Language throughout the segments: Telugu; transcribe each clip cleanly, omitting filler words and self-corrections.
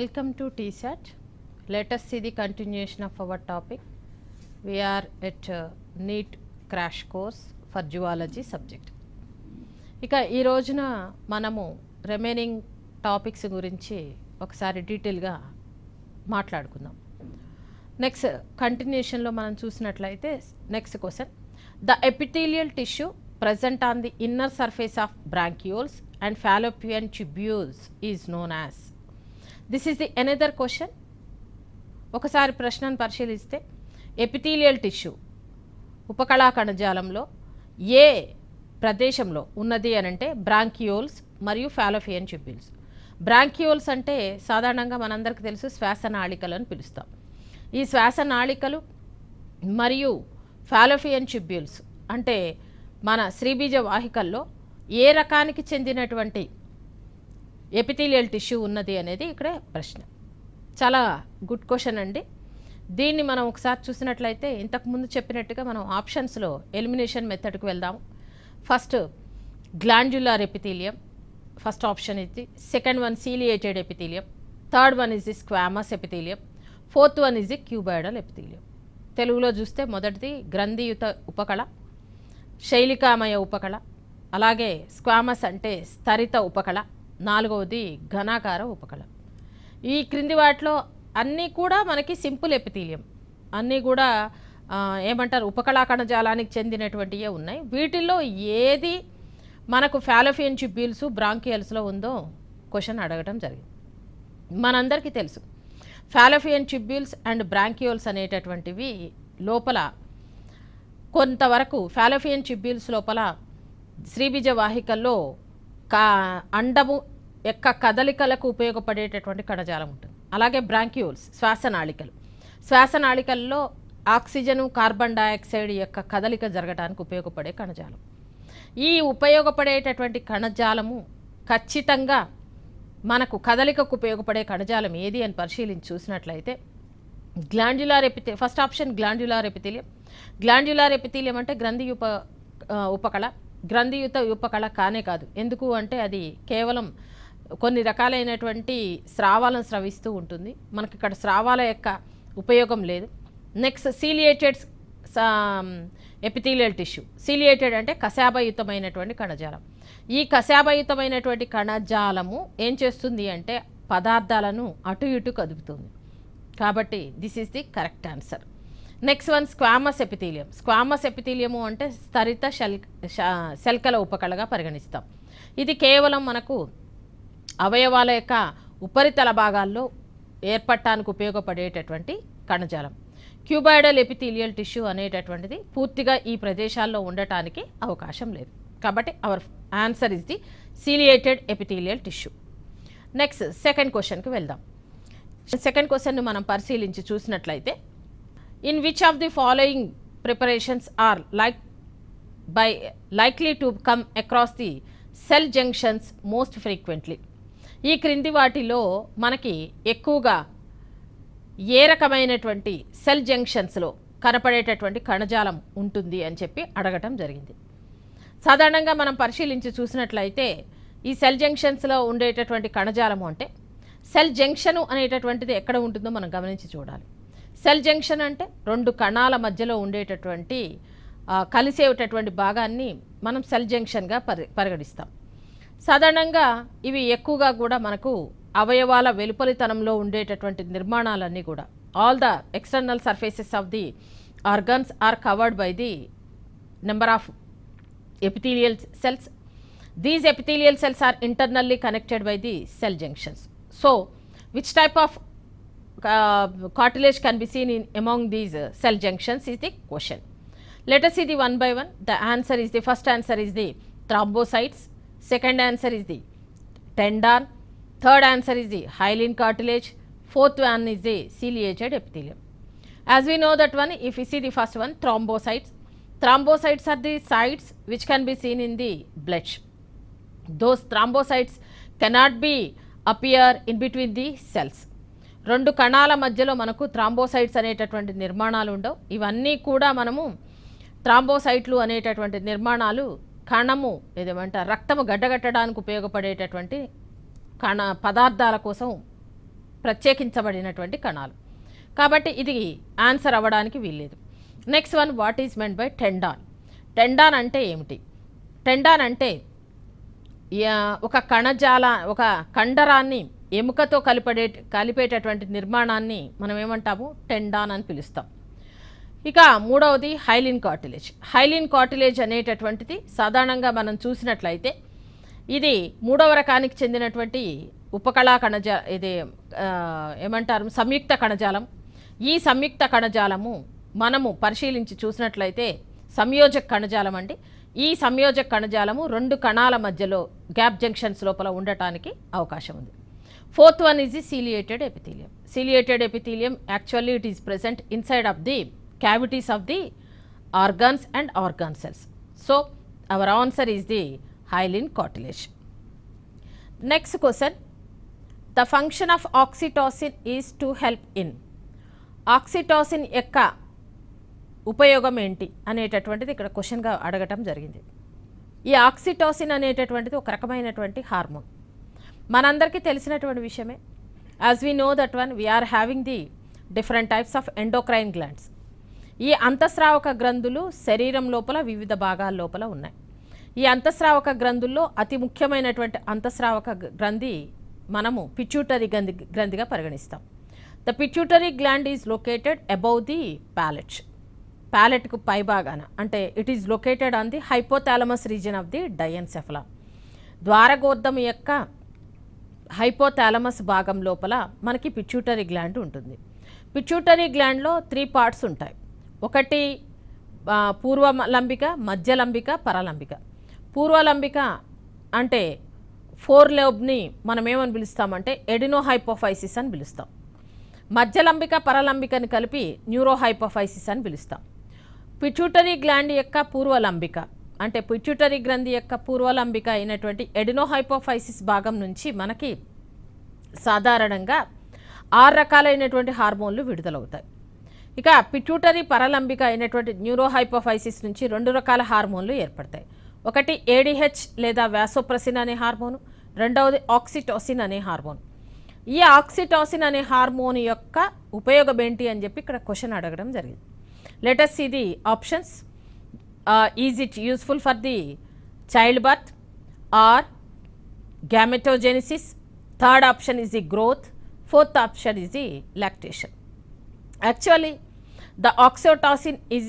Welcome to TSAT. Let us see the continuation of our topic. We are at NEET crash course for zoology subject. ఇక ఈ రోజున మనము రిమైనింగ్ టాపిక్స్ గురించి ఒకసారి డీటెయిల్గా మాట్లాడుకుందాం. నెక్స్ట్ కంటిన్యూషన్లో మనం చూసినట్లయితే next question, the epithelial tissue present on the inner surface of branchioles and fallopian tubules is known as. This is the another question. ఒకసారి ప్రశ్నను పరిశీలిస్తే ఎపిథీలియల్ టిష్యూ ఉపకళా కణజాలంలో ఏ ప్రదేశంలో ఉన్నది అని అంటే బ్రాంకియోల్స్ మరియు ఫాలోపియన్ ట్యూబ్యూల్స్. బ్రాంకియోల్స్ అంటే సాధారణంగా మనందరికీ తెలుసు శ్వాసనాళికలు అని పిలుస్తాం. ఈ శ్వాసనాళికలు మరియు ఫాలోపియన్ ట్యూబ్యూల్స్ అంటే మన శ్రీబీజ వాహికల్లో ఏ రకానికి చెందినటువంటి ఎపిథీలియల్ టిష్యూ ఉన్నది అనేది ఇక్కడే ప్రశ్న. చాలా గుడ్ క్వశ్చన్ అండి. దీన్ని మనం ఒకసారి చూసినట్లయితే ఇంతకుముందు చెప్పినట్టుగా మనం ఆప్షన్స్లో ఎలిమినేషన్ మెథడ్కి వెళ్దాము. ఫస్ట్ గ్లాండ్యులార్ ఎపిథీలియం, ఫస్ట్ ఆప్షన్ ఇది. Second one ciliated epithelium, third one is the squamous epithelium, fourth one is the cuboidal epithelium. తెలుగులో చూస్తే మొదటిది గ్రంథియుత ఉపకళ, శైలికామయ ఉపకళ, అలాగే స్క్వామస్ అంటే స్థరిత ఉపకళ, నాలుగవది ఘనాకార ఉపకళ. ఈ క్రింది వాటిలో అన్నీ కూడా మనకి సింపుల్ ఎపిథీలియం, అన్నీ కూడా ఏమంటారు ఉపకళా కణజాలానికి చెందినటువంటివే ఉన్నాయి. వీటిల్లో ఏది మనకు ఫాలోపియన్ ట్యూబ్యూల్స్ బ్రాంకియల్స్లో ఉందో క్వశ్చన్ అడగడం జరిగింది. మనందరికీ తెలుసు ఫాలోపియన్ ట్యూబ్యూల్స్ అండ్ బ్రాంకియోల్స్ అనేటటువంటివి లోపల కొంతవరకు ఫాలోపియన్ ట్యూబ్యూల్స్ లోపల శ్రీబీజ వాహికల్లో అండము యొక్క కదలికలకు ఉపయోగపడేటటువంటి కణజాలం ఉంటుంది. అలాగే బ్రాంకియోల్స్ శ్వాసనాళికల్లో ఆక్సిజను కార్బన్ డయాక్సైడ్ యొక్క కదలిక జరగడానికి ఉపయోగపడే కణజాలం. ఈ ఉపయోగపడేటటువంటి కణజాలము ఖచ్చితంగా మనకు కదలికకు ఉపయోగపడే కణజాలం ఏది అని పరిశీలించి చూసినట్లయితే glandular epithelium, first option glandular epithelium. Glandular epithelium అంటే గ్రంథియుత ఉపకళ. గ్రంథియుత ఉపకళ కానే కాదు, ఎందుకు అంటే అది కేవలం కొన్ని రకాలైనటువంటి స్రావాలను స్రవిస్తూ ఉంటుంది. మనకి ఇక్కడ స్రావాల యొక్క ఉపయోగం లేదు. Next ciliated epithelial tissue. Ciliated అంటే కశాభయుతమైనటువంటి కణజాలం. ఈ కశాభయుతమైనటువంటి కణజాలము ఏం చేస్తుంది అంటే పదార్థాలను అటు ఇటు కదుపుతుంది. కాబట్టి this is the correct answer. Next one squamous epithelium. Squamous epithelium అంటే స్థరిత శల్కల ఉపకళగా పరిగణిస్తాం. ఇది కేవలం మనకు అవయవాల యొక్క ఉపరితల భాగాల్లో ఏర్పడటానికి ఉపయోగపడేటటువంటి కణజాలం. క్యూబాయిడల్ ఎపిథీలియల్ టిష్యూ అనేటటువంటిది పూర్తిగా ఈ ప్రదేశాల్లో ఉండటానికి అవకాశం లేదు. కాబట్టి our answer is the ciliated epithelial tissue. Next second క్వశ్చన్కి వెళ్దాం. సెకండ్ క్వశ్చన్ను మనం పరిశీలించి చూసినట్లయితే, in which of the following preparations are likely to come across the cell junctions most frequently. ఈ క్రింది వాటిలో మనకి ఎక్కువగా ఏ రకమైనటువంటి సెల్ జంక్షన్స్లో కనపడేటటువంటి కణజాలం ఉంటుంది అని చెప్పి అడగటం జరిగింది. సాధారణంగా మనం పరిశీలించి చూసినట్లయితే ఈ సెల్ జంక్షన్స్లో ఉండేటటువంటి కణజాలము అంటే సెల్ జంక్షను అనేటటువంటిది ఎక్కడ ఉంటుందో మనం గమనించి చూడాలి. సెల్ జంక్షన్ అంటే రెండు కణాల మధ్యలో ఉండేటటువంటి కలిసేటటువంటి భాగాన్ని మనం సెల్ జంక్షన్గా పరిగణిస్తాం. సాధారణంగా ఇవి ఎక్కువగా కూడా మనకు అవయవాల వెలుపలితనంలో ఉండేటటువంటి నిర్మాణాలన్నీ కూడా all the external surfaces of the organs are covered by the number of epithelial cells. These epithelial cells are internally connected by the cell junctions. So, which type of cartilage can be seen in among these cell junctions is the question. Let us see the one by one. The answer is the first answer is the thrombocytes. Second answer is the tendon. Third answer is the hyaline cartilage. Fourth one is the ciliated epithelium. As we know that one, if we see the first one, thrombocytes. Thrombocytes are the sites which can be seen in the blood. Those thrombocytes cannot be appear in between the cells. రెండు కణాల మధ్యలో మనకు థ్రాంబోసైట్స్ అనేటటువంటి నిర్మాణాలు ఉండవు. ఇవన్నీ కూడా మనము థ్రాంబోసైట్లు అనేటటువంటి నిర్మాణాలు కణము ఏదేమంటారు రక్తము గడ్డగట్టడానికి ఉపయోగపడేటటువంటి కణ పదార్థాల కోసం ప్రత్యేకించబడినటువంటి కణాలు. కాబట్టి ఇది ఆన్సర్ అవ్వడానికి వీల్లేదు. Next one, what is meant by tendon? Tendon అంటే ఏమిటి? టెండాన్ అంటే ఒక ఒక కండరాన్ని ఎముకతో కలిపేటటువంటి నిర్మాణాన్ని మనం ఏమంటాము? టెండాన్ అని పిలుస్తాం. ఇక మూడవది హైలిన్ కార్టిలేజ్. హైలిన్ కార్టిలేజ్ అనేటటువంటిది సాధారణంగా మనం చూసినట్లయితే ఇది 3వ రకానికి చెందినటువంటి ఉపకళా ఇది ఏమంటారు? సంయుక్త కణజాలం. ఈ సంయుక్త కణజాలము మనము పరిశీలించి చూసినట్లయితే సంయోజక కణజాలం అండి. ఈ సంయోజక కణజాలము 2 కణాల మధ్యలో గ్యాప్ జంక్షన్స్ లోపల ఉండటానికి అవకాశం ఉంది. 4th one is the ciliated epithelium. Ciliated epithelium actually it is present inside of the cavities of the organs and organ cells. So our answer is the hyaline cartilage. Next question, the function of oxytocin is to help in. Oxytocin యొక్క ఉపయోగం ఏంటి అనేటటువంటిది ఇక్కడ క్వశ్చన్గా అడగటం జరిగింది. ఈ ఆక్సిటోసిన్ అనేటటువంటిది ఒక రకమైనటువంటి హార్మోన్. మనందరికీ తెలిసినటువంటి విషయమే. As we know that one, we are having the different types of endocrine glands. ఈ అంతఃస్రావక గ్రంథులు శరీరం లోపల వివిధ భాగాల లోపల ఉన్నాయి. ఈ అంతఃస్రావక గ్రంథుల్లో అతి ముఖ్యమైనటువంటి అంతఃస్రావక గ్రంథి మనము పిట్యూటరీ గ్రంథిగా పరిగణిస్తాం. The pituitary gland is located above the palate. ప్యాలెట్కు పై భాగాన, అంటే it is located on the hypothalamus region of the diencephalon. ద్వారగోర్ధం యొక్క హైపోథాలమస్ భాగం లోపల మనకి పిట్యూటరీ గ్లాండ్ ఉంటుంది. పిట్యూటరీ గ్లాండ్లో 3 పార్ట్స్ ఉంటాయి. ఒకటి పూర్వలంబిక, మధ్యలంబిక, పరలంబిక. పూర్వలంబిక అంటే 4 లోబ్ని మనం ఏమని పిలుస్తామంటే ఎడినోహైపోఫైసిస్ అని పిలుస్తాం. మధ్యలంబిక, పరలంబికని కలిపి న్యూరోహైపోఫైసిస్ అని పిలుస్తాం. పిట్యూటరీ గ్లాండ్ యొక్క పూర్వలంబిక అంటే పిట్యూటరీ గ్రంథి యొక్క పూర్వలంబిక అయినటువంటి ఎడినోహైపోఫైసిస్ భాగం నుంచి మనకి సాధారణంగా 6 రకాలైనటువంటి హార్మోన్లు విడుదలవుతాయి. ఇక పిట్యూటరీ పరలంబిక అయినటువంటి న్యూరోహైపోఫైసిస్ నుంచి 2 రకాల హార్మోన్లు ఏర్పడతాయి. ఒకటి ఏడిహెచ్ లేదా వాసోప్రెసిన్ అనే హార్మోను, రెండవది ఆక్సిటోసిన్ అనే హార్మోన్. ఈ ఆక్సిటోసిన్ అనే హార్మోన్ యొక్క ఉపయోగం ఏంటి అని చెప్పి ఇక్కడ క్వశ్చన్ అడగడం జరిగింది. Let us see the options. Is it useful for the childbirth or gametogenesis? Third option is the growth. Fourth option is the lactation. Actually, the oxytocin is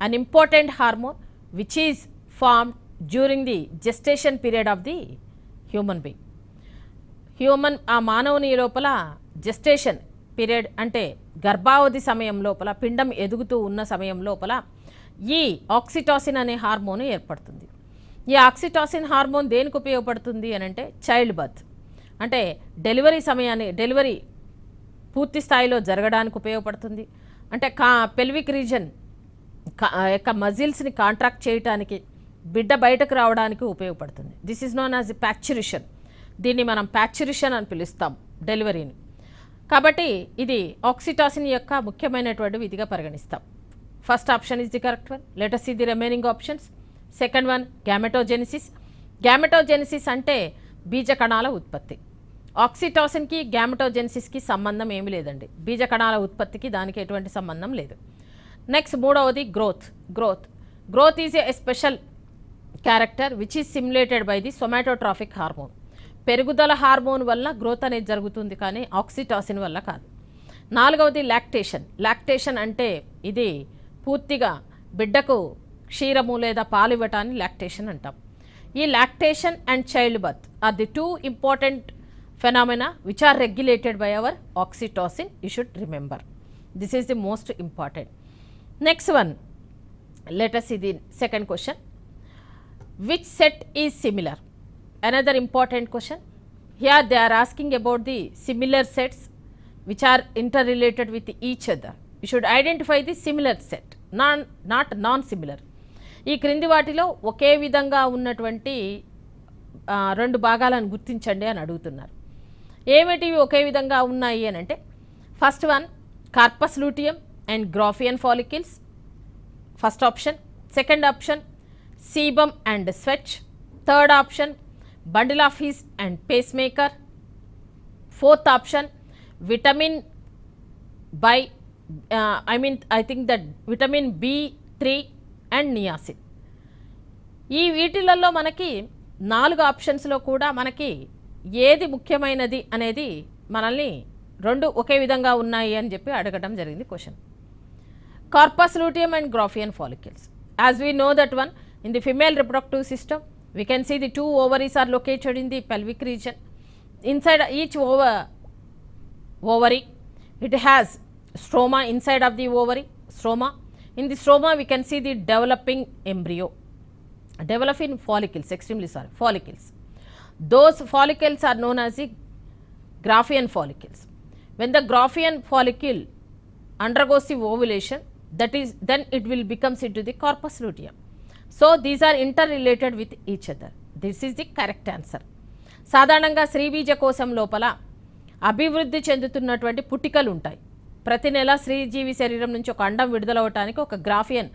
an important hormone which is formed during the gestation period of the human being. ఆ మానవుని లోపల జెస్టేషన్ పీరియడ్ అంటే గర్భావధి సమయం లోపల, పిండం ఎదుగుతూ ఉన్న సమయం లోపల ఈ ఆక్సిటోసిన్ అనే హార్మోన్ ఏర్పడుతుంది. ఈ ఆక్సిటోసిన్ హార్మోన్ దేనికి ఉపయోగపడుతుంది అని అంటే చైల్డ్ బర్త్ అంటే డెలివరీ పూర్తి స్థాయిలో జరగడానికి ఉపయోగపడుతుంది. అంటే పెల్విక్ రీజన్ యొక్క మజిల్స్ని కాంట్రాక్ట్ చేయడానికి, బిడ్డ బయటకు రావడానికి ఉపయోగపడుతుంది. This is known as parturition. దీన్ని మనం ప్యాక్చురేషన్ అని పిలుస్తాం డెలివరీని. కాబట్టి ఇది ఆక్సిటోసిన్ యొక్క ముఖ్యమైనటువంటి విధిగా పరిగణిస్తాం. First option is the correct one. Let us see the remaining options. Second one gametogenesis. Gametogenesis అంటే బీజ కణాల ఉత్పత్తి. ఆక్సిటోసిన్కి గ్యామెటోజెనిసిస్కి సంబంధం ఏమీ లేదండి. బీజ కణాల ఉత్పత్తికి దానికి ఎటువంటి సంబంధం లేదు. నెక్స్ట్ మూడవది growth is a special character which is simulated by the somatotrophic hormone. పెరుగుదల హార్మోన్ వల్ల గ్రోత్ అనేది జరుగుతుంది, కానీ ఆక్సిటోసిన్ వల్ల కాదు. నాలుగవది లాక్టేషన్ అంటే ఇది పూర్తిగా బిడ్డకు క్షీరము లేదా పాలు ఇవ్వటాన్ని లాక్టేషన్ అంటాం. ఈ lactation and child birth are the 2 important phenomena which are regulated by our oxytocin. You should remember. This is the most important. Next one, let us see the second question. Which set is similar? Another important question. Here they are asking about the similar sets which are interrelated with each other. You should identify the similar set, not non-similar. ఈ క్రింది వాటిలో ఒకే విధంగా ఉన్నటువంటి 2 భాగాలను గుర్తించండి అని అడుగుతున్నారు. ఏమిటివి ఒకే విధంగా ఉన్నాయి అని అంటే, first one corpus luteum and Graafian follicles, first option. Second option sebum and sweat. Third option bundle of His and pacemaker. Fourth option vitamin by I think that vitamin B3 and niacin. ఈ వీటిలలో మనకి 4 ఆప్షన్స్లో కూడా మనకి ఏది ముఖ్యమైనది అనేది మనల్ని 2 ఒకే విధంగా ఉన్నాయి అని చెప్పి అడగడం జరిగింది question. Corpus luteum and గ్రాఫియన్ follicles. As we know that one, in the female reproductive system, we can see the 2 ovaries are located in the pelvic region. Inside each ovary, it has stroma inside of the ovary, stroma. In the stroma, we can see the developing embryo, developing follicles, follicles. Those follicles are known as the Graafian follicles. When the Graafian follicle undergoes the ovulation, then it will becomes into the corpus luteum. So these are interrelated with each other. This is the correct answer. సాధారణంగా స్త్రీబీజ కోశం లోపల అభివృద్ధి చెందుతున్నటువంటి పుటికలు ఉంటాయి. ప్రతి నెల స్త్రీజీవి శరీరం నుంచి ఒక అండం విడుదలవటానికి ఒక గ్రాఫియన్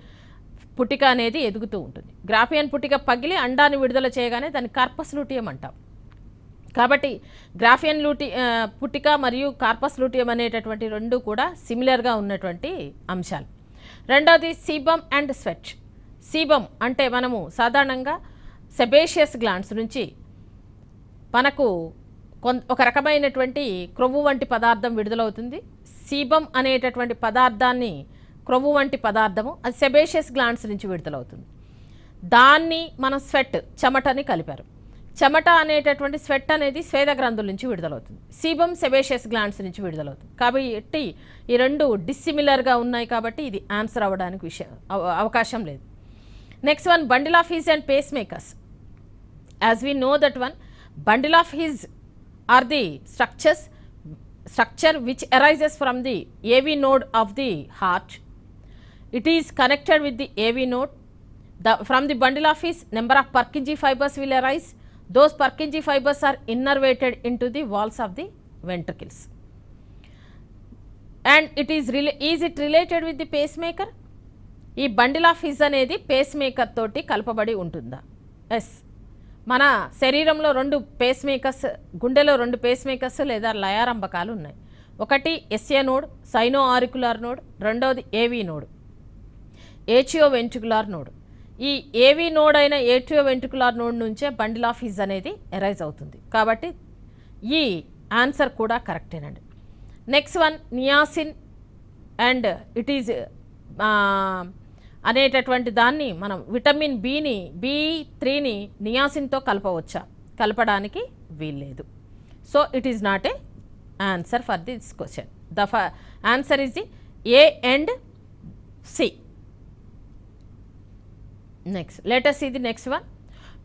పుటిక అనేది ఎదుగుతూ ఉంటుంది. గ్రాఫియన్ పుటిక పగిలి అండాన్ని విడుదల చేయగానే దాన్ని కార్పస్ లూటియం అంటాం. కాబట్టి గ్రాఫియన్ పుటిక మరియు కార్పస్ లూటియం అనేటటువంటి 2 కూడా సిమిలర్గా ఉన్నటువంటి అంశాలు. రెండవది సీబమ్ అండ్ స్వెట్. సీబమ్ అంటే మనము సాధారణంగా సెబేషియస్ గ్లాండ్స్ నుంచి మనకు ఒక రకమైనటువంటి క్రొవ్వు వంటి పదార్థం విడుదలవుతుంది. సీబమ్ అనేటటువంటి పదార్థాన్ని క్రొవ్వు వంటి పదార్థము అది సెబేషియస్ గ్లాండ్స్ నుంచి విడుదలవుతుంది. దాన్ని మనం స్వెట్ చెమటని కలిపారు. చెమట అనేటటువంటి స్వెట్ అనేది స్వేద గ్రంథుల నుంచి విడుదలవుతుంది. సీబమ్ సెబేషియస్ గ్లాండ్స్ నుంచి విడుదలవుతుంది. కాబట్టి ఈ 2 డిస్సిమిలర్గా ఉన్నాయి కాబట్టి ఇది ఆన్సర్ అవ్వడానికి అవకాశం లేదు. Next one, bundle of His and pacemakers. As we know that one, bundle of His are the structure which arises from the AV node of the heart. It is connected with the AV node. From the bundle of his, number of Purkinje fibers will arise. Those Purkinje fibers are innervated into the walls of the ventricles. And it is it related with the pacemaker? ఈ బండిల్ ఆఫ్ హిస్ అనేది పేస్ మేకర్ తోటి కలపబడి ఉంటుందా? ఎస్. మన శరీరంలో 2 పేస్ మేకర్స్, గుండెలో 2 పేస్ మేకర్స్ లేదా లయారంభకాలు ఉన్నాయి. ఒకటి ఎస్ఏ నోడ్, సైనో ఆరికులార్ నోడ్. రెండవది ఏవి నోడ్, ఏచియో వెంట్రికులార్ నోడ్. ఈ ఏవి నోడ్ అయిన ఏచియో వెంట్రికులార్ నోడ్ నుంచే బండిల్ ఆఫ్ హిస్ అనేది ఎరైజ్ అవుతుంది. కాబట్టి ఈ ఆన్సర్ కూడా కరెక్టేనండి. Next one, niacin and it is అనేటటువంటి దాన్ని మనం విటమిన్ B3ని నియాసిన్తో కలపవచ్చా? కలపడానికి వీల్లేదు. So it is not A answer for this question. The answer is the A and C. Next, let us see the next one.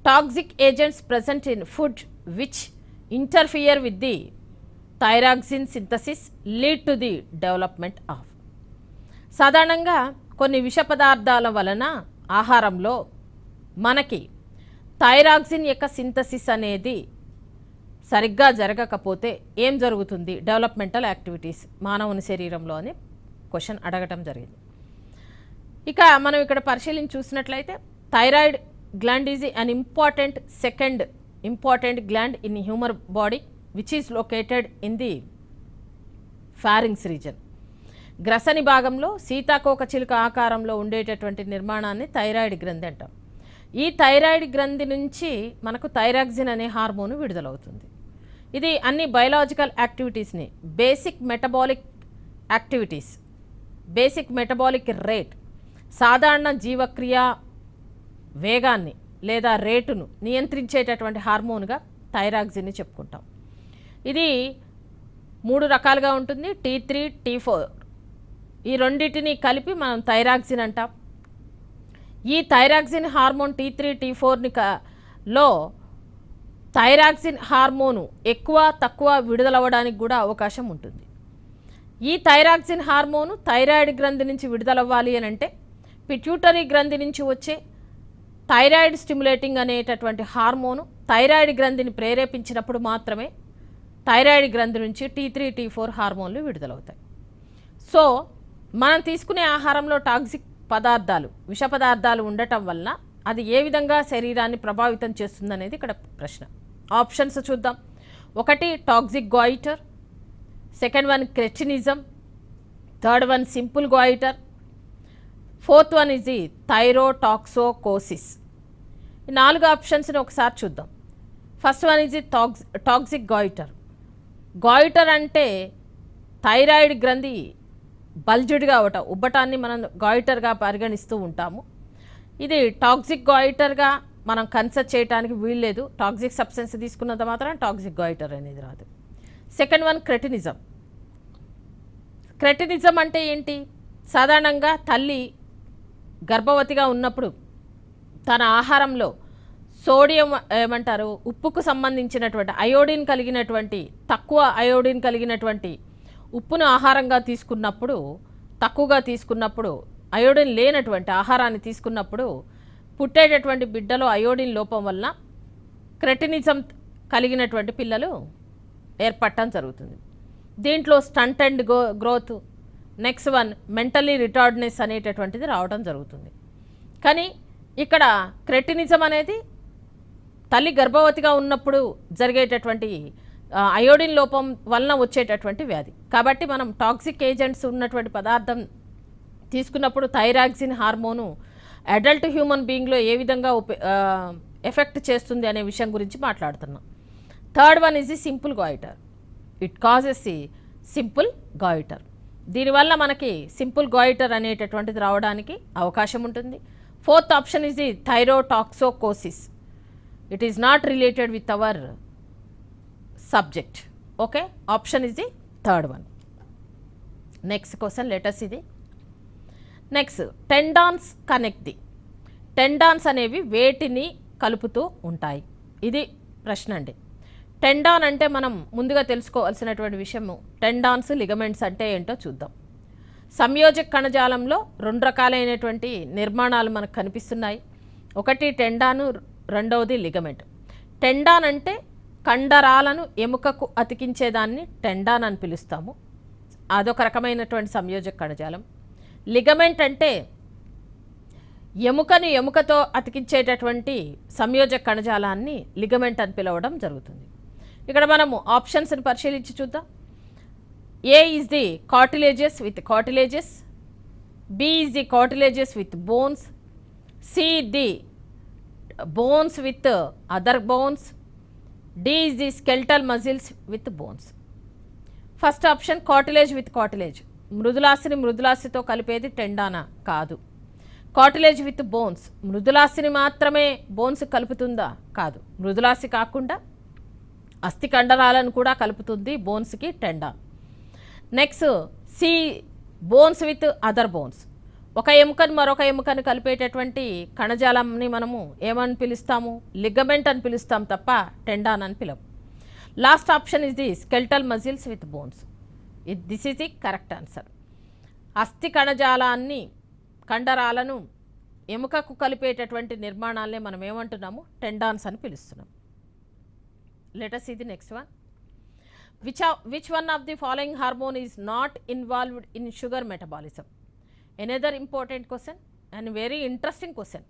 Toxic agents present in food which interfere with the thyroxine synthesis lead to the development of. సాధారణంగా కొన్ని విష పదార్థాల వలన ఆహారంలో మనకి థైరాక్సిన్ యొక్క సింథసిస్ అనేది సరిగ్గా జరగకపోతే ఏం జరుగుతుంది? డెవలప్మెంటల్ యాక్టివిటీస్ మానవుని శరీరంలో అని క్వశ్చన్ అడగటం జరిగింది. ఇక మనం ఇక్కడ పరిశీలించి చూసినట్లయితే thyroid gland is an second important gland in human body which is located in the pharynx region. గ్రసని భాగంలో సీతాకోక చిలుక ఆకారంలో ఉండేటటువంటి నిర్మాణాన్ని థైరాయిడ్ గ్రంథి అంటాం. ఈ థైరాయిడ్ గ్రంథి నుంచి మనకు థైరాక్సిన్ అనే హార్మోన్ విడుదలవుతుంది. ఇది అన్ని బయలాజికల్ యాక్టివిటీస్ని, basic metabolic activities, basic metabolic rate, సాధారణ జీవక్రియ వేగాన్ని లేదా రేటును నియంత్రించేటటువంటి హార్మోన్గా థైరాక్సిన్ని చెప్పుకుంటాం. ఇది 3 రకాలుగా ఉంటుంది, T3, T4. ఈ రెండింటిని కలిపి మనం థైరాక్సిన్ అంటాం. ఈ థైరాక్సిన్ హార్మోన్ T3, T4 లో థైరాక్సిన్ హార్మోను ఎక్కువ తక్కువ విడుదలవ్వడానికి కూడా అవకాశం ఉంటుంది. ఈ థైరాక్సిన్ హార్మోను థైరాయిడ్ గ్రంథి నుంచి విడుదలవ్వాలి అని అంటే పిట్యూటరీ గ్రంథి నుంచి వచ్చే థైరాయిడ్ స్టిమ్యులేటింగ్ అనేటటువంటి హార్మోను థైరాయిడ్ గ్రంథిని ప్రేరేపించినప్పుడు మాత్రమే థైరాయిడ్ గ్రంథి నుంచి T3, T4 హార్మోన్లు విడుదలవుతాయి. సో మనం తీసుకునే ఆహారంలో టాక్సిక్ పదార్థాలు, విష పదార్థాలు ఉండటం వలన అది ఏ విధంగా శరీరాన్ని ప్రభావితం చేస్తుందనేది ఇక్కడ ప్రశ్న. ఆప్షన్స్ చూద్దాం. 1 toxic goitre, second one cretinism, third one simple goitre, fourth one is the thyrotoxicosis. ఈ 4 ఆప్షన్స్ని ఒకసారి చూద్దాం. First one is the toxic goitre. Goitre అంటే థైరాయిడ్ గ్రంథి బల్జుడ్గా అవటం, ఉబ్బటాన్ని మనం గోయిటర్గా పరిగణిస్తూ ఉంటాము. ఇది టాక్సిక్ గోయిటర్గా మనం కన్సిడర్ చేయడానికి వీల్లేదు. టాక్సిక్ సబ్స్టెన్స్ తీసుకున్నంత మాత్రం టాక్సిక్ గోయిటర్ అనేది రాదు. Second one cretinism. క్రెటినిజం అంటే ఏంటి? సాధారణంగా తల్లి గర్భవతిగా ఉన్నప్పుడు తన ఆహారంలో సోడియం ఏమంటారు, ఉప్పుకు సంబంధించినటువంటి అయోడిన్ కలిగినటువంటి, తక్కువ అయోడిన్ కలిగినటువంటి ఉప్పును ఆహారంగా తీసుకున్నప్పుడు, తక్కువగా తీసుకున్నప్పుడు, అయోడిన్ లేనటువంటి ఆహారాన్ని తీసుకున్నప్పుడు పుట్టేటటువంటి బిడ్డలో అయోడిన్ లోపం వలన క్రెటినిజం కలిగినటువంటి పిల్లలు ఏర్పడటం జరుగుతుంది. దీంట్లో stunt and growth, next one mentally retardness అనేటటువంటిది రావడం జరుగుతుంది. కానీ ఇక్కడ క్రెటినిజం అనేది తల్లి గర్భవతిగా ఉన్నప్పుడు జరిగేటటువంటి అయోడిన్ లోపం వలన వచ్చేటటువంటి వ్యాధి. కాబట్టి మనం టాక్సిక్ ఏజెంట్స్ ఉన్నటువంటి పదార్థం తీసుకున్నప్పుడు థైరాక్సిన్ హార్మోను అడల్ట్ హ్యూమన్ బీయింగ్లో ఏ విధంగా ఎఫెక్ట్ చేస్తుంది అనే విషయం గురించి మాట్లాడుతున్నాం. Third one is the simple goitre. It causes the simple goitre. దీనివల్ల మనకి సింపుల్ గోయిటర్ అనేటటువంటిది రావడానికి అవకాశం ఉంటుంది. Fourth option is the thyrotoxicosis. It is not related with our subject. Okay, option is the third one. Next question letters ఇది. Next, tendons connect the. Tendons అనేవి వేటిని కలుపుతూ ఉంటాయి? ఇది ప్రశ్న అండి. టెండాన్ అంటే మనం ముందుగా తెలుసుకోవాల్సినటువంటి విషయము, టెండాన్స్ లిగమెంట్స్ అంటే ఏంటో చూద్దాం. సంయోజక కణజాలంలో 2 రకాలైనటువంటి నిర్మాణాలు మనకు కనిపిస్తున్నాయి. ఒకటి టెండాను, రెండవది లిగమెంట్. టెండాన్ అంటే కండరాలను ఎముకకు అతికించేదాన్ని టెండాన్ అని పిలుస్తాము. అదొక రకమైనటువంటి సంయోజక కణజాలం. లిగమెంట్ అంటే ఎముకను ఎముకతో అతికించేటటువంటి సంయోజక కణజాలాన్ని లిగమెంట్ అని పిలవడం జరుగుతుంది. ఇక్కడ మనము ఆప్షన్స్ని పరిశీలించి చూద్దాం. A is the cartilages with cartilages, B is the cartilages with bones, C the bones with other bones, D is the skeletal muscles with bones. First option cartilage with cartilage. మృదులాస్థిని మృదులాస్థితో కలిపేది టెండానా? కాదు. కార్టిలేజ్ విత్ బోన్స్, మృదులాస్థిని మాత్రమే బోన్స్ కలుపుతుందా? కాదు. మృదులాస్థి కాకుండా అస్థి కండరాలను కూడా కలుపుతుంది బోన్స్కి tendon. Next C bones with other bones. ఒక ఎముకను మరొక ఎముకను కలిపేటటువంటి కణజాలంని మనము ఏమని పిలుస్తాము? లిగమెంట్ అని పిలుస్తాం తప్ప టెండాన్ అని పిలవం. Last option is the skeletal muscles with bones. This is the correct answer. అస్థి కణజాలాన్ని, కండరాలను ఎముకకు కలిపేటటువంటి నిర్మాణాలనే మనం ఏమంటున్నాము? టెండాన్స్ అని పిలుస్తున్నాం. Let us see the next one. Which one of the following hormone is not involved in sugar metabolism? Another important question and very interesting question.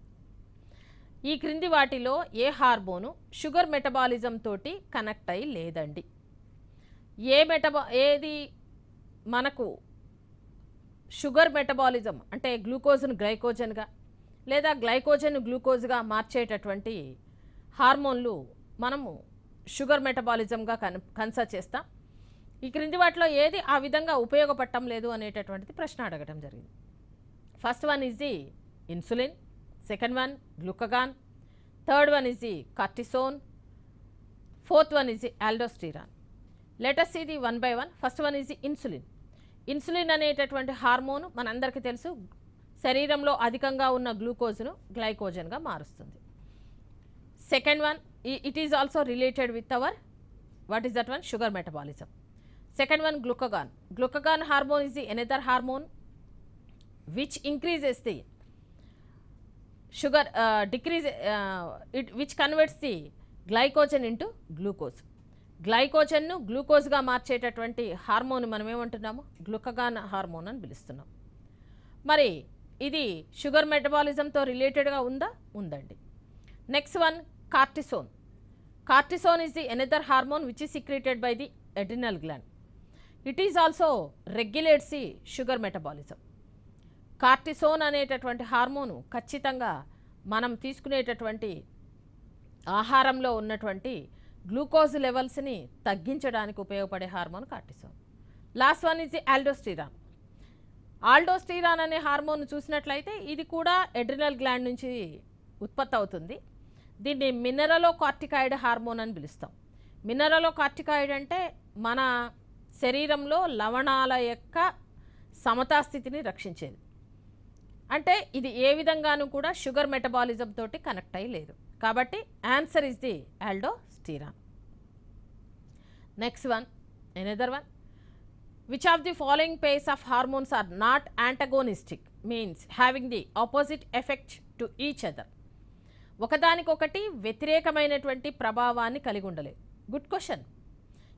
ఈ క్రింది వాటిలో ఏ హార్మోను షుగర్ మెటబాలిజం తోటి కనెక్ట్ అయి లేదండి? ఏది మనకు షుగర్ మెటబాలిజం అంటే గ్లూకోజ్ను గ్లైకోజన్గా లేదా గ్లైకోజన్ గ్లూకోజ్గా మార్చేటటువంటి హార్మోన్లు మనము షుగర్ మెటబాలిజంగా కన్సిడర్ చేస్తాం. ఈ క్రింది వాటిలో ఏది ఆ విధంగా ఉపయోగపడటం లేదు అనేటటువంటిది ప్రశ్న అడగటం జరిగింది. First one is the insulin, second one glucagon, third one is the cortisone, fourth one is the aldosterone. Let us see the one by one. First one is the insulin. Insulin అనేటటువంటి హార్మోను మనందరికీ తెలుసు, శరీరంలో అధికంగా ఉన్న గ్లూకోజ్ను గ్లైకోజన్గా మారుస్తుంది. Second one, it is also related with our, what is that one? Sugar metabolism. Second one, glucagon. Glucagon hormone is the another hormone which increases the sugar, which converts the glycogen into glucose. గ్లైకోజన్ను గ్లూకోజ్గా మార్చేటటువంటి హార్మోన్ మనం ఏమంటున్నాము? గ్లూకగాన్ హార్మోన్ అని పిలుస్తున్నాం. మరి ఇది షుగర్ మెటబాలిజంతో రిలేటెడ్గా ఉందా? ఉందండి. Next one cortisone. Cortisone is the another hormone which is secreted by the adrenal gland. It is also regulates the sugar metabolism. Cortisone అనేటటువంటి హార్మోను ఖచ్చితంగా మనం తీసుకునేటటువంటి ఆహారంలో ఉన్నటువంటి గ్లూకోజ్ లెవెల్స్ని తగ్గించడానికి ఉపయోగపడే hormone cortisone. Last one is the aldosterone. Aldosterone అనే హార్మోన్ చూసినట్లయితే ఇది కూడా ఎడ్రినల్ గ్లాండ్ నుంచి ఉత్పత్తి అవుతుంది. దీన్ని మినరలో కార్టికాయిడ్ హార్మోన్ అని పిలుస్తాం. మినరలో కార్టికాయిడ్ అంటే మన శరీరంలో లవణాల యొక్క సమతాస్థితిని రక్షించేది. అంటే ఇది ఏ విధంగానూ కూడా షుగర్ మెటబాలిజం తోటి కనెక్ట్ అయ్యి లేదు. కాబట్టి answer is the aldosterone. Next one, another one. Which of the following pairs of hormones are not antagonistic, means having the opposite effect to each other? ఒకదానికొకటి వ్యతిరేకమైనటువంటి ప్రభావాన్ని కలిగి ఉండలేదు. Good question.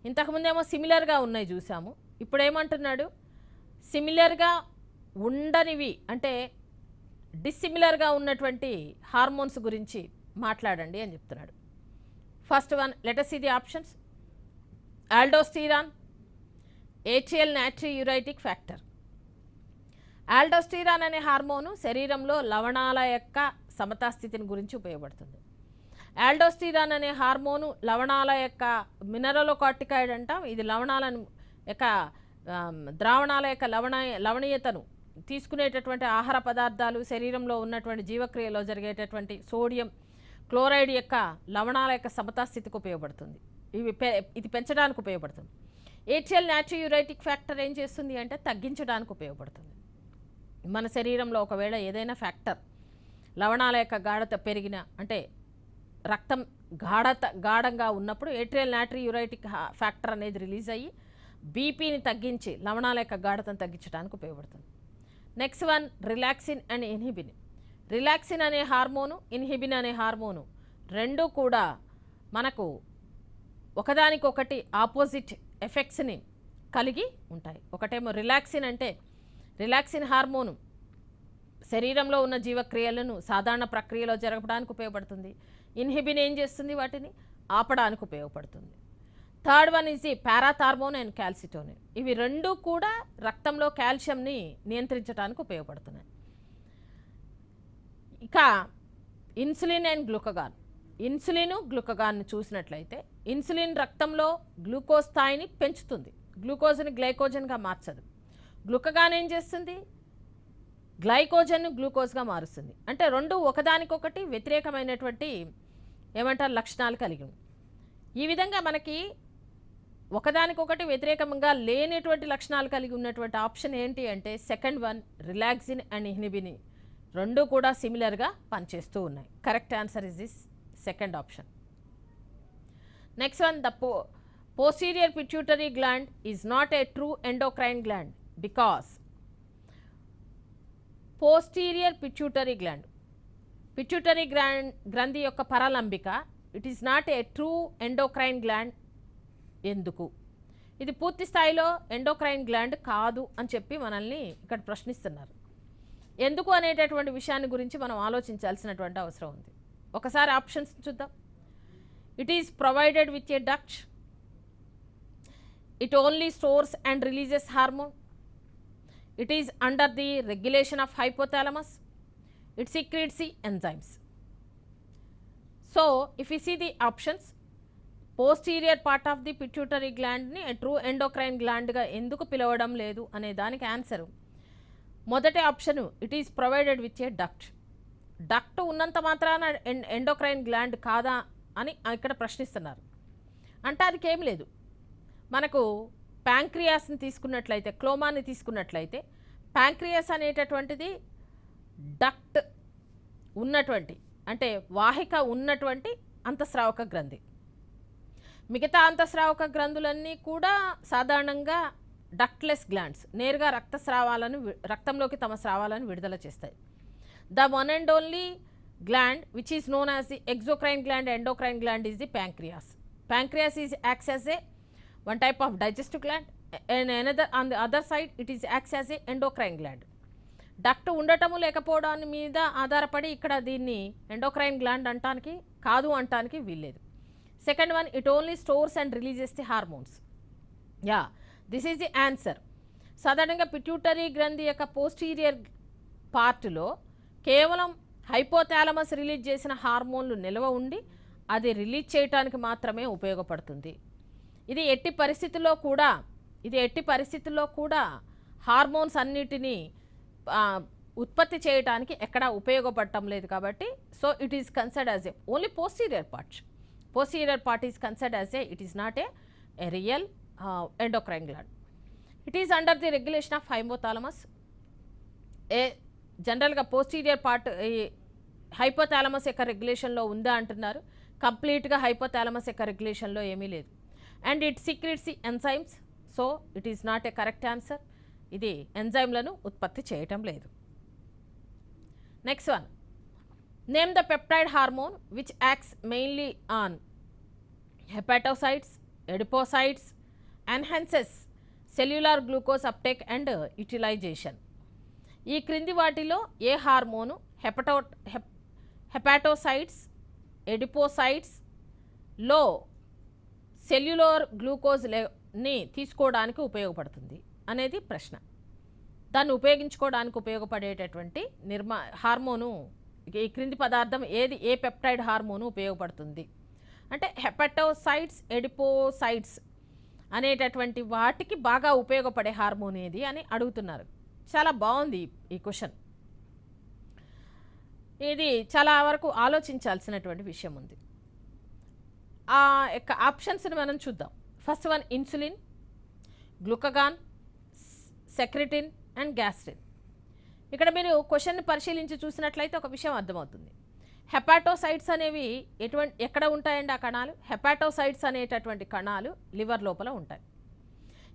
ఇంతకుముందేమో సిమిలర్గా ఉన్నాయి చూసాము, ఇప్పుడు ఏమంటున్నాడు? సిమిలర్గా ఉండనివి అంటే డిస్సిమిలర్గా ఉన్నటువంటి హార్మోన్స్ గురించి మాట్లాడండి అని చెప్తున్నాడు. First one, let us see the options. Aldosterone, ఏచిఎల్ నాట్రియూరైటిక్ ఫ్యాక్టర్. ఆల్డోస్టిరాన్ అనే హార్మోను శరీరంలో లవణాల యొక్క సమతాస్థితిని గురించి ఉపయోగపడుతుంది. ఆల్డోస్టిరాన్ అనే హార్మోను లవణాల యొక్క మినరలోకార్టికాయిడ్ అంటాం. ఇది లవణాలను యొక్క ద్రావణాల యొక్క లవణీయతను తీసుకునేటటువంటి ఆహార పదార్థాలు, శరీరంలో ఉన్నటువంటి జీవక్రియలో జరిగేటటువంటి సోడియం క్లోరైడ్ యొక్క లవణాల యొక్క సమతాస్థితికి ఉపయోగపడుతుంది. ఇది పెంచడానికి ఉపయోగపడుతుంది. ఏచిఎల్ నాట్రియూరైటిక్ ఫ్యాక్టర్ ఏం చేస్తుంది అంటే తగ్గించడానికి ఉపయోగపడుతుంది. మన శరీరంలో ఒకవేళ ఏదైనా ఫ్యాక్టర్ లవణాల యొక్క గాఢత పెరిగిన అంటే రక్తం గాఢంగా ఉన్నప్పుడు ఏట్రియల్ నాట్రియూరైటిక్ ఫ్యాక్టర్ అనేది రిలీజ్ అయ్యి బీపీని తగ్గించి లవణాల యొక్క గాఢతను తగ్గించడానికి ఉపయోగపడుతుంది. Next one, relaxin and inhibin. Relaxin అనే హార్మోను, ఇన్హిబిన్ అనే హార్మోను రెండు కూడా మనకు ఒకదానికొకటి ఆపోజిట్ ఎఫెక్ట్స్ని కలిగి ఉంటాయి. ఒకటేమో రిలాక్సిన్ అంటే రిలాక్సిన్ హార్మోను శరీరంలో ఉన్న జీవక్రియలను సాధారణ ప్రక్రియలో జరగడానికి ఉపయోగపడుతుంది. ఇన్హిబిన్ ఏం చేస్తుంది? వాటిని ఆపడానికి ఉపయోగపడుతుంది. Third one is the parathormone and calcitonin. ఇవి రెండు కూడా రక్తంలో కాల్షియంని నియంత్రించడానికి ఉపయోగపడుతున్నాయి. ఇక insulin and glucagon. Insulin glucagon చూసినట్లయితే ఇన్సులిన్ రక్తంలో గ్లూకోజ్ స్థాయిని పెంచుతుంది, గ్లూకోజ్ని గ్లైకోజన్గా మార్చదు. గ్లూకగాన్ ఏం చేస్తుంది? గ్లైకోజన్ను గ్లూకోజ్గా మారుస్తుంది. అంటే రెండు ఒకదానికొకటి వ్యతిరేకమైనటువంటి ఏమంటారు లక్షణాలు కలిగి ఉంది. ఈ విధంగా మనకి ఒకదానికొకటి వ్యతిరేకంగా లేనటువంటి లక్షణాలు కలిగి ఉన్నటువంటి ఆప్షన్ ఏంటి అంటే second one, relaxin and inhibin రెండు కూడా సిమిలర్గా పనిచేస్తూ ఉన్నాయి. Correct answer is this second option. Next one, the posterior pituitary gland is not a true endocrine gland because posterior pituitary gland, pituitary గ్రంథి యొక్క పరలంబిక, it is not a true endocrine gland. ఎందుకు? ఇది పూర్తి స్థాయిలో ఎండోక్రైన్ గ్లాండ్ కాదు అని చెప్పి మనల్ని ఇక్కడ ప్రశ్నిస్తున్నారు. ఎందుకు అనేటటువంటి విషయాన్ని గురించి మనం ఆలోచించాల్సినటువంటి అవసరం ఉంది. ఒకసారి ఆప్షన్స్ చూద్దాం. It is provided with a duct, it only stores and releases hormone, it is under the regulation of hypothalamus, it secretes the enzymes. So if you see the options, posterior part of the pituitary gland ni a true endocrine gland ga enduku pilavadam ledu ane daniki answer మొదటి option, it is provided with a duct. Duct ఉన్నంత మాత్రాన ఎండోక్రైన్ గ్లాండ్ కాదా అని ఇక్కడ ప్రశ్నిస్తున్నారు. అంటే అది ఏం లేదు. మనకు ప్యాంక్రియాస్ని తీసుకున్నట్లయితే, క్లోమాని తీసుకున్నట్లయితే ప్యాంక్రియాస్ అనేటటువంటిది డక్ట్ ఉన్నటువంటి అంటే వాహిక ఉన్నటువంటి అంతఃస్రావక గ్రంథి. మిగతా అంతఃస్రావక గ్రంథులన్నీ కూడా సాధారణంగా డక్ట్లెస్ గ్లాండ్స్, నేరుగా రక్తంలోకి తమ స్రావాలను విడుదల చేస్తాయి. The one and only gland which is known as the exocrine gland, endocrine gland is the pancreas. Pancreas is acts as a one type of digestive gland, and another on the other side it is acts as a endocrine gland. Duct ఉండటము లేకపోవడాన్ని మీద ఆధారపడి ఇక్కడ దీన్ని ఎండోక్రైన్ గ్లాండ్ అంటానికి కాదు అంటానికి వీల్లేదు. Second one, it only stores and releases the hormones. Yeah, this is the answer. సాధారణంగా పిట్యూటరీ గ్రంథి యొక్క పోస్టీరియర్ పార్ట్లో కేవలం హైపోథాలమస్ రిలీజ్ చేసిన హార్మోన్లు నిల్వ ఉండి అది రిలీజ్ చేయడానికి మాత్రమే ఉపయోగపడుతుంది. ఇది ఎట్టి పరిస్థితుల్లో కూడా హార్మోన్స్ అన్నిటినీ ఉత్పత్తి చేయడానికి ఎక్కడా ఉపయోగపడటం లేదు. కాబట్టి so it is considered as a only posterior part is considered as a, it is not A real endocrine gland. It is under the regulation of hypothalamus. జనరల్గా పోస్టీరియర్ పార్ట్ ఈ హైపోథాలమస్ యొక్క రెగ్యులేషన్లో ఉందా అంటున్నారు. కంప్లీట్గా హైపోథాలమస్ యొక్క రెగ్యులేషన్లో ఏమీ లేదు. And it secretes the enzymes. So it is not a correct answer. ఇది ఎంజైమ్లను ఉత్పత్తి చేయటం లేదు. Next one, name the peptide hormone which acts mainly on hepatocytes, adipocytes, enhances cellular glucose uptake and utilisation. ఈ క్రింది వాటిలో ఏ హార్మోను హెపాటోసైట్స్, ఎడిపోసైట్స్లో సెల్యులార్ గ్లూకోజ్ని తీసుకోవడానికి ఉపయోగపడుతుంది అనేది ప్రశ్న. దాన్ని ఉపయోగించుకోవడానికి ఉపయోగపడేటటువంటి హార్మోను ఈ క్రింది పదార్థం ఏది, ఏ పెప్టైడ్ హార్మోను ఉపయోగపడుతుంది అంటే హెపాటోసైట్స్, ఎడిపోసైట్స్ అనేటటువంటి వాటికి బాగా ఉపయోగపడే హార్మోన్ ఏది అని అడుగుతున్నారు. చాలా బాగుంది ఈ క్వశ్చన్. ఇది చాలా వరకు ఆలోచించాల్సినటువంటి విషయం ఉంది. ఆ యొక్క ఆప్షన్స్ని మనం చూద్దాం. First one insulin, glucagon, secretin and gastrin. ఇక్కడ మీరు క్వశ్చన్ని పరిశీలించి చూసినట్లయితే ఒక విషయం అర్థమవుతుంది. హెపాటోసైట్స్ అనేవి ఎక్కడ ఉంటాయండి ఆ కణాలు? హెపాటోసైట్స్ అనేటటువంటి కణాలు లివర్ లోపల ఉంటాయి.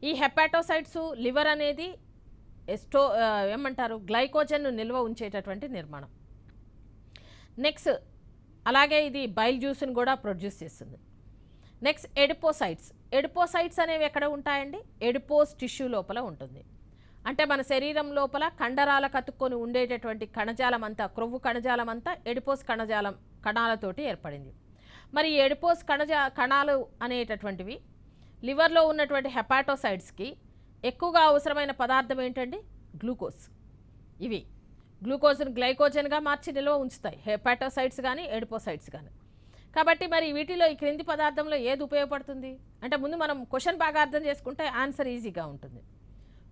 ఈ హెపాటోసైట్స్ లివర్ అనేది గ్లైకోజన్ను నిల్వ ఉంచేటటువంటి నిర్మాణం. నెక్స్ట్ అలాగే ఇది బైల్ జ్యూస్ని కూడా ప్రొడ్యూస్ చేస్తుంది. నెక్స్ట్ ఎడిపోసైట్స్ అనేవి ఎక్కడ ఉంటాయండి? ఎడిపోస్ టిష్యూ లోపల ఉంటుంది. అంటే మన శరీరం లోపల కండరాలకు అతుక్కొని ఉండేటటువంటి కణజాలం అంతా, క్రొవ్వు కణజాలం అంతా ఎడిపోస్ కణాలతోటి ఏర్పడింది. మరి ఈ ఎడిపోస్ కణాలు అనేటటువంటివి లివర్లో ఉన్నటువంటి హెపాటోసైట్స్కి ఎక్కువగా అవసరమైన పదార్థం ఏంటండి? గ్లూకోజ్. ఇవి గ్లూకోజ్ను గ్లైకోజన్గా మార్చి నిల్వ ఉంచుతాయి హెపాటోసైట్స్ కానీ ఎడిపోసైట్స్ కానీ. కాబట్టి మరి వీటిలో ఈ క్రింది పదార్థంలో ఏది ఉపయోగపడుతుంది అంటే ముందు మనం క్వశ్చన్ బాగా అర్థం చేసుకుంటే ఆన్సర్ ఈజీగా ఉంటుంది.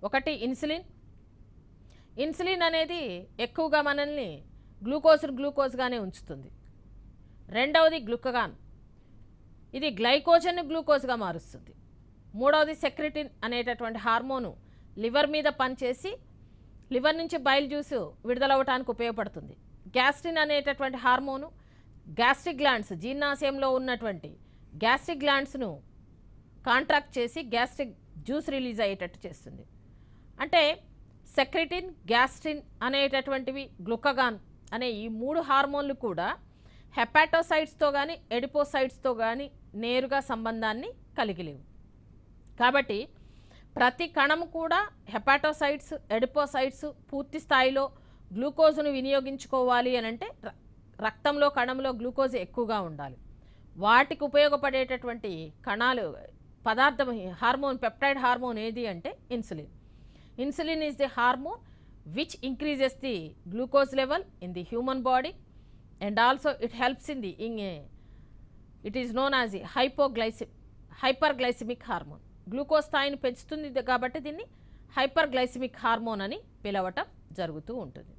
ఒకటి ఇన్సులిన్ అనేది ఎక్కువగా మనల్ని గ్లూకోజ్గానే ఉంచుతుంది. రెండవది గ్లూకగాన్, ఇది గ్లైకోజన్ను గ్లూకోజ్గా మారుస్తుంది. మూడవది సెక్రిటిన్ అనేటటువంటి హార్మోను లివర్ మీద పనిచేసి లివర్ నుంచి బైల్ జ్యూస్ విడుదలవ్వడానికి ఉపయోగపడుతుంది. గ్యాస్ట్రిన్ అనేటటువంటి హార్మోను గ్యాస్ట్రిక్ గ్లాండ్స్, జీర్ణాశయంలో ఉన్నటువంటి గ్యాస్ట్రిక్ గ్లాండ్స్ను కాంట్రాక్ట్ చేసి గ్యాస్ట్రిక్ జ్యూస్ రిలీజ్ అయ్యేటట్టు చేస్తుంది. అంటే సెక్రిటిన్, గ్యాస్ట్రిన్ అనేటటువంటివి, గ్లూకగాన్ అనే ఈ మూడు హార్మోన్లు కూడా హెపాటోసైట్స్తో కానీ ఎడిపోసైట్స్తో కానీ నేరుగా సంబంధాన్ని కలిగి లేవు. కాబట్టి ప్రతి కణము కూడా హెపాటోసైట్స్, ఎడిపోసైట్స్ పూర్తి స్థాయిలో గ్లూకోజ్ను వినియోగించుకోవాలి అని అంటే రక్తంలో కణంలో గ్లూకోజ్ ఎక్కువగా ఉండాలి. వాటికి ఉపయోగపడేటటువంటి పదార్థం హార్మోన్, పెప్టైడ్ హార్మోన్ ఏది అంటే insulin is the hormone which increases the glucose level in the human body and also it helps it is known as hyperglycaemic hormone. Glucose స్థాయిని పెంచుతుంది కాబట్టి దీన్ని హైపర్గ్లైసిమిక్ హార్మోన్ అని పిలవటం జరుగుతూ ఉంటుంది.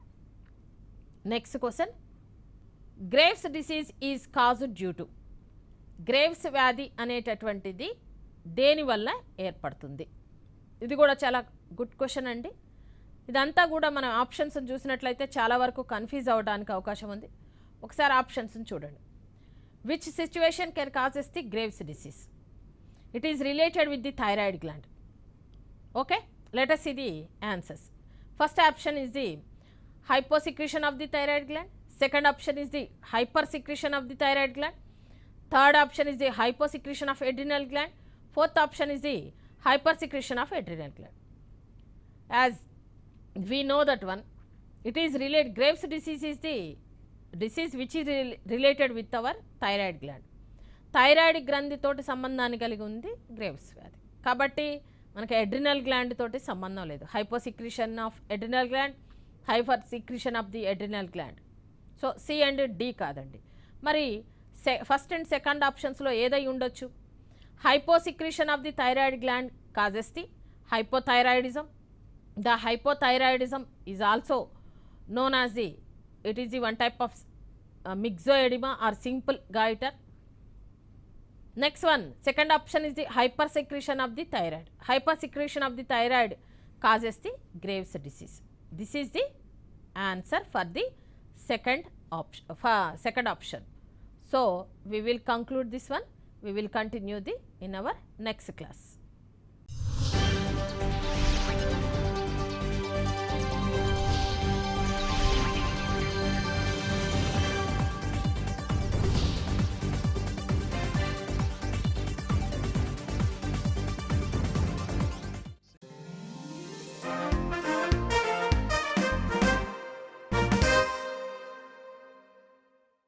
Next question, Graves disease is caused due to. Graves వ్యాధి అనేటటువంటిది దేనివల్ల ఏర్పడుతుంది? ఇది కూడా చాలా గుడ్ క్వశ్చన్ అండి. ఇదంతా కూడా మనం ఆప్షన్స్ని చూసినట్లయితే చాలా వరకు కన్ఫ్యూజ్ అవ్వడానికి అవకాశం ఉంది. ఒకసారి ఆప్షన్స్ని చూడండి. Which situation can causes the Graves disease? It is related with the thyroid gland. Okay, let us see the answers. First option is the hyposecretion of the thyroid gland. Second option is the hypersecretion of the thyroid gland. Third option is the hyposecretion of adrenal gland. Fourth option is the hypersecretion of adrenal gland. As we know that one, it is related, Graves disease is the disease which is related with our thyroid gland. Thyroid గ్రంథితోటి సంబంధాన్ని కలిగి ఉంది గ్రేవ్స్ వ్యాధి. కాబట్టి మనకి ఎడ్రినల్ గ్లాండ్ తోటి సంబంధం లేదు. Hyposecretion of adrenal gland, hypersecretion of the adrenal gland. So C and D కాదండి. మరి ఫస్ట్ అండ్ సెకండ్ ఆప్షన్స్లో ఏదై ఉండొచ్చు? Hyposecretion of the thyroid gland causes the hypothyroidism. The hypothyroidism is also known as it is the one type of myxoedema or simple goiter. Next one, second option is the hypersecretion of the thyroid. Hypersecretion of the thyroid causes the Graves' disease. This is the answer for the second option. So we will conclude this one. We will continue in our next class.